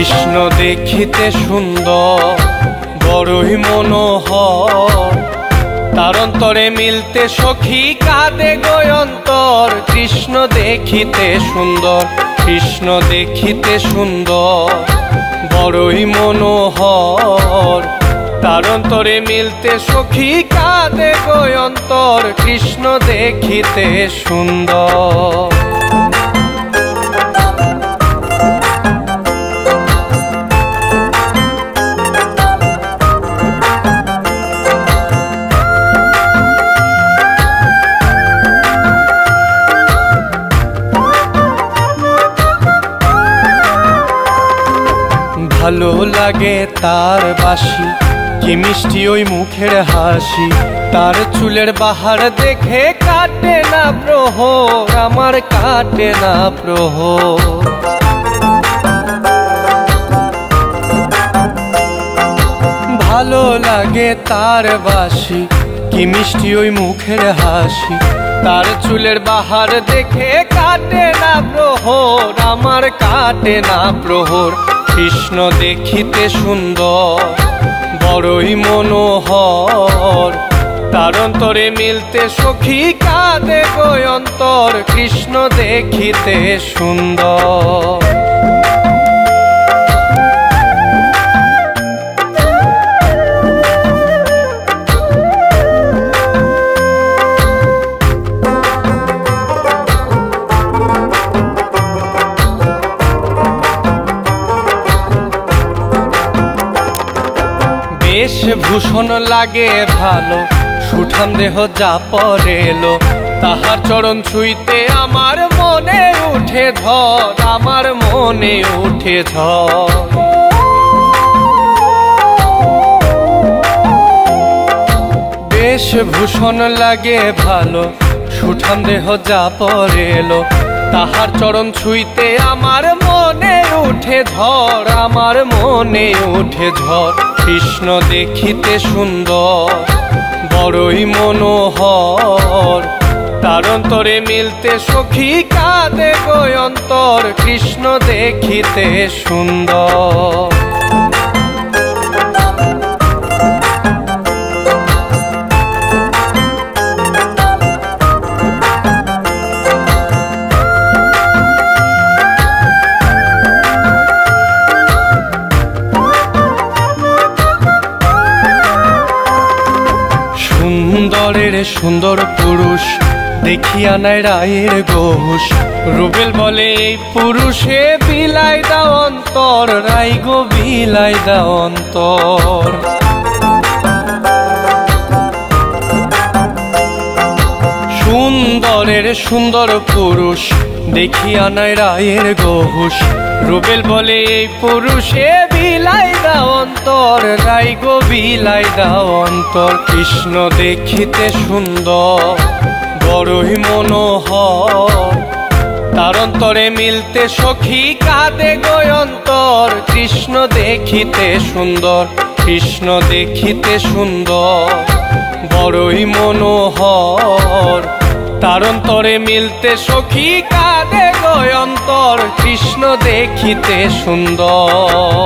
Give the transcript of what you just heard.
কৃষ্ণ দেখিতে সুন্দর বড়ই মনোহর, তার অন্তরে মিলতে সখী কাঁদে গো অন্তর। কৃষ্ণ দেখিতে সুন্দর, কৃষ্ণ দেখিতে সুন্দর বড়ই মনোহর, তার অন্তরে মিলতে সখী কাঁদে গো অন্তর। কৃষ্ণ দেখিতে সুন্দর। ভালো লাগে তার বাঁশি, কি মিষ্টি ওই মুখের হাসি, তার চুলের বাহার দেখে কাটে না প্রহর, আমার কাটে না প্রহর। ভালো লাগে তার বাঁশি, কি মিষ্টি ওই মুখের হাসি, তার চুলের বাহার দেখে কাটে না প্রহর, আমার কাটে না প্রহর। কৃষ্ণ দেখিতে সুন্দর বড়ই মনোহর, তার অন্তরে মিলতে সখী কাঁদে গো অন্তর। কৃষ্ণ দেখিতে সুন্দর। বেশভূষণ লাগে ভালো, সুঠাম দেহ যা পরেলো, তাহার চরণ ছুঁইতে আমার মনে উঠে ঝড়, আমার মনে উঠে ঝড়। বেশভূষণ লাগে ভালো, সুঠাম দেহ যা পরেলো, তাহার চরণ ছুঁইতে আমার মনে উঠে ঝড়, আমার মনে উঠে ঝড়। কৃষ্ণ দেখিতে সুন্দর বড়ই মনোহর, তার অন্তরে মিলতে সখী কাঁদে গো অন্তর। কৃষ্ণ দেখিতে সুন্দর। সুন্দরের সুন্দর পুরুষ দেখিয়া নাই রায়ের ঘোষ, রুবেল বলে এই পুরুষে বিলাই দাও অন্তর, রাই গো বিলাই দাও অন্তর। সুন্দরের সুন্দর পুরুষ দেখিয়া নাই রায়ের ঘোষ, রুবেল বলে এই পুরুষে বিলাই দাও অন্তর, রাই গো বিলাই দাও অন্তর। কৃষ্ণ দেখিতে সুন্দর বড়ই মনোহর, তার অন্তরে মিলতে সখী কাঁদে গো অন্তর। কৃষ্ণ দেখিতে সুন্দর, কৃষ্ণ দেখিতে সুন্দর বড়ই মনোহর, তার অন্তরে মিলতে সখী কাঁদে গো অন্তর। কৃষ্ণ দেখিতে সুন্দর।